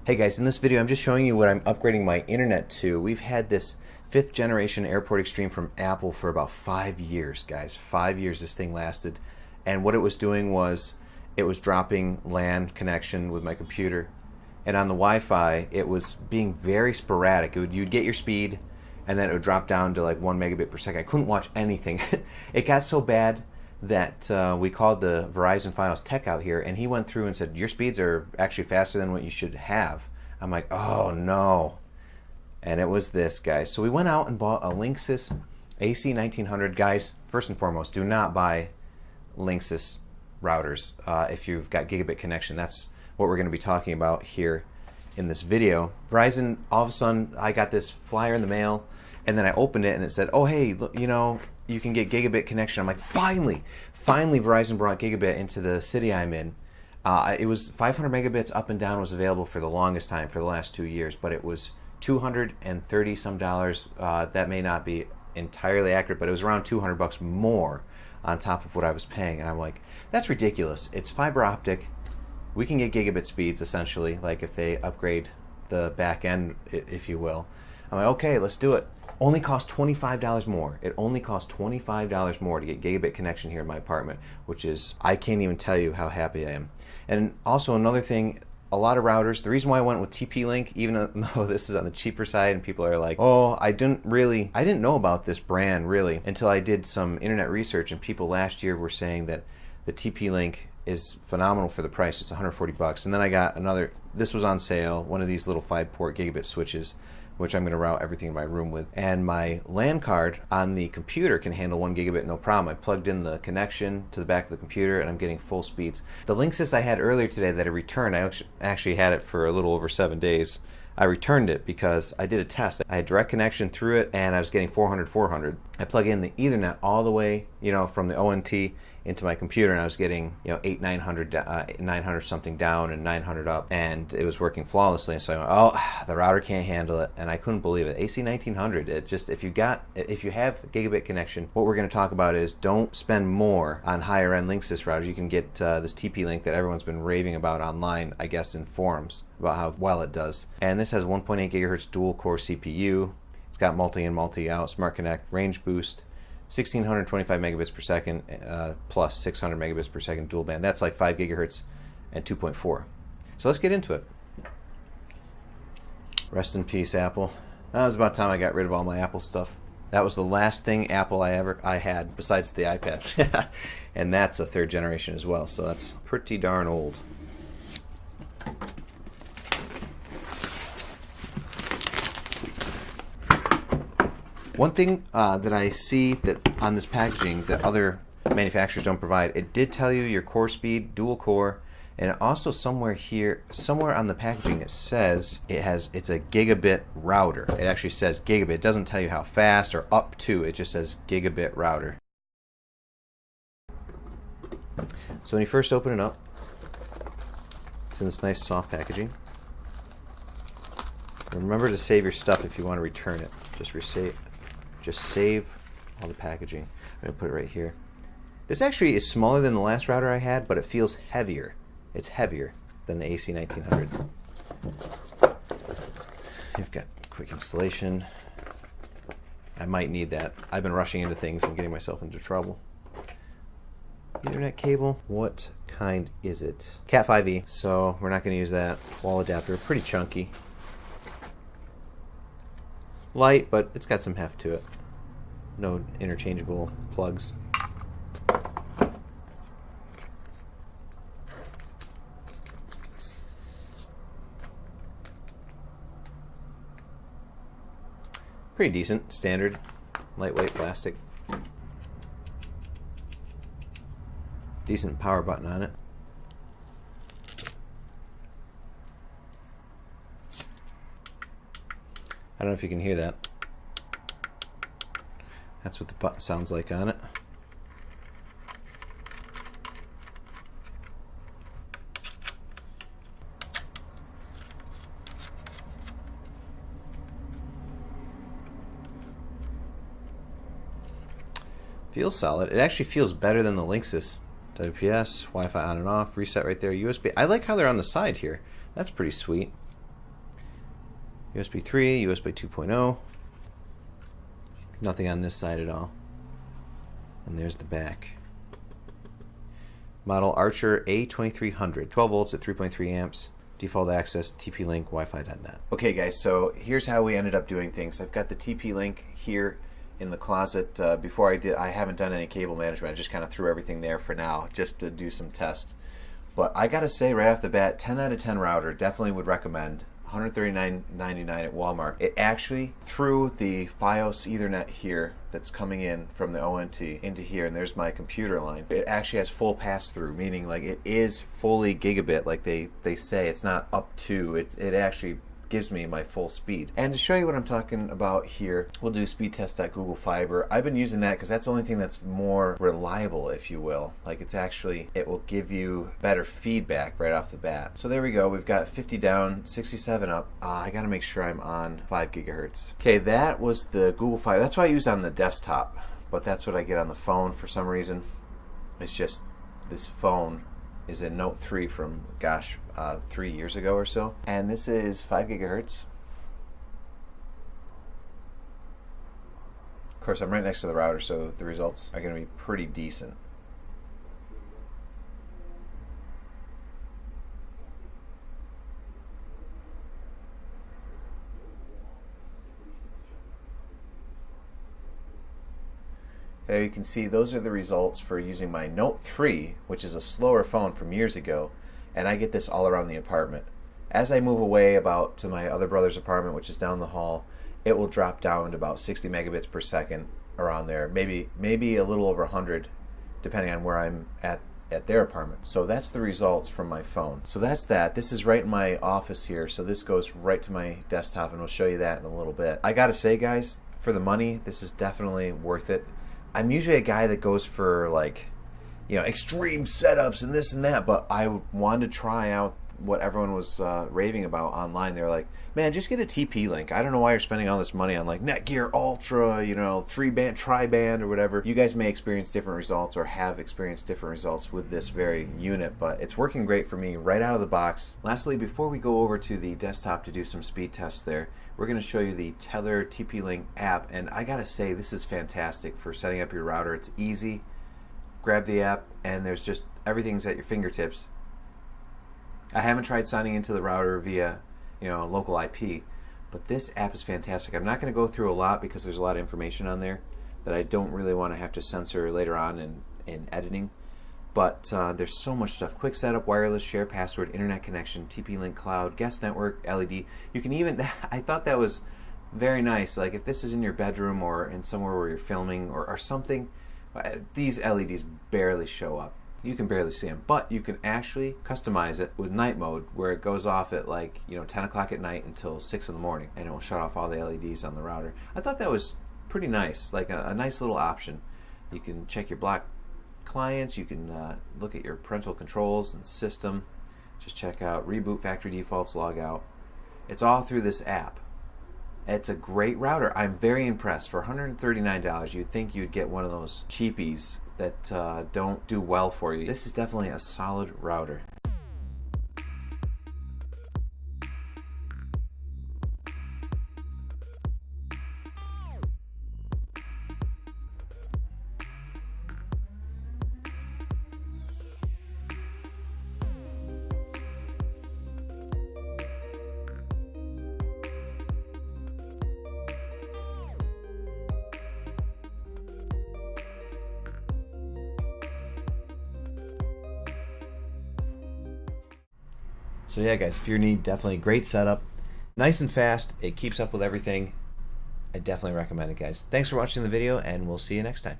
Hey guys, in this video I'm just showing you what I'm upgrading my internet to. We've had this 5th generation Airport Extreme from Apple for about 5 years, guys. 5 years this thing lasted. And what it was doing was it was dropping LAN connection with my computer. And on the Wi-Fi it was being very sporadic. You'd get your speed and then it would drop down to like 1 megabit per second. I couldn't watch anything. It got so bad that we called the Verizon Fios tech out here, and he went through and said, your speeds are actually faster than what you should have. I'm like, oh no. And it was this, guys. So we went out and bought a Linksys AC1900. Guys, first and foremost, do not buy Linksys routers if you've got gigabit connection. That's what we're going to be talking about here in this video. Verizon, all of a sudden, I got this flyer in the mail, and then I opened it and it said, oh hey, look, you know, you can get gigabit connection. I'm like, finally Verizon brought gigabit into the city I'm in. It was 500 megabits up and down was available for the longest time, for the last 2 years, but it was $230 some dollars. That may not be entirely accurate, but it was around $200 more on top of what I was paying. And I'm like, that's ridiculous. It's fiber optic. We can get gigabit speeds essentially, like if they upgrade the back end, if you will. I'm like, okay, let's do it. Only cost $25 more. It only costs $25 more to get gigabit connection here in my apartment, which is, I can't even tell you how happy I am. And also another thing, a lot of routers, the reason why I went with TP-Link, even though this is on the cheaper side and people are like, oh, I didn't know about this brand really until I did some internet research, and people last year were saying that the TP-Link is phenomenal for the price. It's 140 bucks. And then I got another, this was on sale, one of these little 5-port gigabit switches, which I'm going to route everything in my room with. And my LAN card on the computer can handle 1 gigabit no problem. I plugged in the connection to the back of the computer and I'm getting full speeds. The Linksys I had earlier today that I returned, I actually had it for a little over 7 days. I returned it because I did a test. I had direct connection through it and I was getting 400. I plug in the Ethernet all the way, you know, from the ONT into my computer, and I was getting, you know, 900 something down and 900 up, and it was working flawlessly. So I went, oh, the router can't handle it, and I couldn't believe it. AC1900, it just, if you have gigabit connection, what we're going to talk about is don't spend more on higher end Linksys routers. You can get this TP-Link that everyone's been raving about online, I guess in forums, about how well it does. And this has 1.8 gigahertz dual core CPU. It's got multi-in, multi-out, smart connect, range boost, 1625 megabits per second plus 600 megabits per second dual band. That's like 5 gigahertz and 2.4. So let's get into it. Rest in peace, Apple. That was about time I got rid of all my Apple stuff. That was the last thing Apple I had besides the iPad. And that's a 3rd generation as well, so that's pretty darn old. One thing that I see that on this packaging that other manufacturers don't provide, it did tell you your core speed, dual core, and also somewhere here, somewhere on the packaging it says it's a gigabit router. It actually says gigabit. It doesn't tell you how fast or up to, it just says gigabit router. So when you first open it up, it's in this nice soft packaging. Remember to save your stuff if you want to return it. Just save all the packaging. I'm going to put it right here. This actually is smaller than the last router I had, but it feels heavier. It's heavier than the AC1900. You've got quick installation. I might need that. I've been rushing into things and getting myself into trouble. Ethernet cable. What kind is it? Cat 5e, so we're not going to use that. Wall adapter, pretty chunky. Light, but it's got some heft to it. No interchangeable plugs. Pretty decent, standard, lightweight plastic. Decent power button on it. I don't know if you can hear that. That's what the button sounds like on it. Feels solid. It actually feels better than the Linksys. WPS, Wi-Fi on and off, reset right there, USB. I like how they're on the side here. That's pretty sweet. USB 3, USB 2.0. Nothing on this side at all. And there's the back. Model Archer A2300, 12 volts at 3.3 amps. Default access, TP-Link, Wi-Fi.net. Okay guys, so here's how we ended up doing things. I've got the TP-Link here in the closet. Before I haven't done any cable management. I just kind of threw everything there for now, just to do some tests. But I gotta say right off the bat, 10 out of 10 router, definitely would recommend. $139.99 at Walmart. It actually, through the Fios Ethernet here that's coming in from the ONT into here, and there's my computer line, it actually has full pass-through, meaning like it is fully gigabit, like they say. It's not up to, it actually gives me my full speed. And to show you what I'm talking about here, we'll do speed test at Google Fiber. I've been using that because that's the only thing that's more reliable, if you will. Like it's actually, it will give you better feedback right off the bat. So there we go. We've got 50 down, 67 up. I gotta make sure I'm on 5 gigahertz. Okay, that was the Google Fiber. That's what I use on the desktop, but that's what I get on the phone for some reason. It's just this phone is a Note 3 from, gosh, 3 years ago or so. And this is 5 gigahertz. Of course, I'm right next to the router, so the results are going to be pretty decent. There you can see those are the results for using my Note 3, which is a slower phone from years ago, and I get this all around the apartment. As I move away about to my other brother's apartment, which is down the hall, it will drop down to about 60 megabits per second around there, maybe a little over 100, depending on where I'm at their apartment. So that's the results from my phone. So that's that. This is right in my office here, so this goes right to my desktop, and we'll show you that in a little bit. I gotta say, guys, for the money, this is definitely worth it. I'm usually a guy that goes for, like, you know, extreme setups and this and that, but I wanted to try out what everyone was raving about online. They were like, man, just get a TP-Link. I don't know why you're spending all this money on like Netgear Ultra, you know, 3-band, tri-band or whatever. You guys may experience different results or have experienced different results with this very unit, but it's working great for me right out of the box. Lastly, before we go over to the desktop to do some speed tests there, we're going to show you the Tether TP-Link app, and I gotta say this is fantastic for setting up your router. It's easy. Grab the app and there's just everything's at your fingertips. I haven't tried signing into the router via, you know, local IP, but this app is fantastic. I'm not going to go through a lot because there's a lot of information on there that I don't really want to have to censor later on in editing. But there's so much stuff. Quick setup, wireless, share password, internet connection, TP-Link cloud, guest network, LED. You can even, I thought that was very nice. Like if this is in your bedroom or in somewhere where you're filming or something, these LEDs barely show up. You can barely see them, but you can actually customize it with night mode where it goes off at like, you know, 10 o'clock at night until 6 in the morning, and it will shut off all the LEDs on the router. I thought that was pretty nice, like a nice little option. You can check your block clients, you can look at your parental controls and system, just check out reboot factory defaults, log out. It's all through this app. It's a great router. I'm very impressed. For $139, you'd think you'd get one of those cheapies that don't do well for you. This is definitely a solid router. So yeah, guys, if you're in need, definitely great setup. Nice and fast. It keeps up with everything. I definitely recommend it, guys. Thanks for watching the video, and we'll see you next time.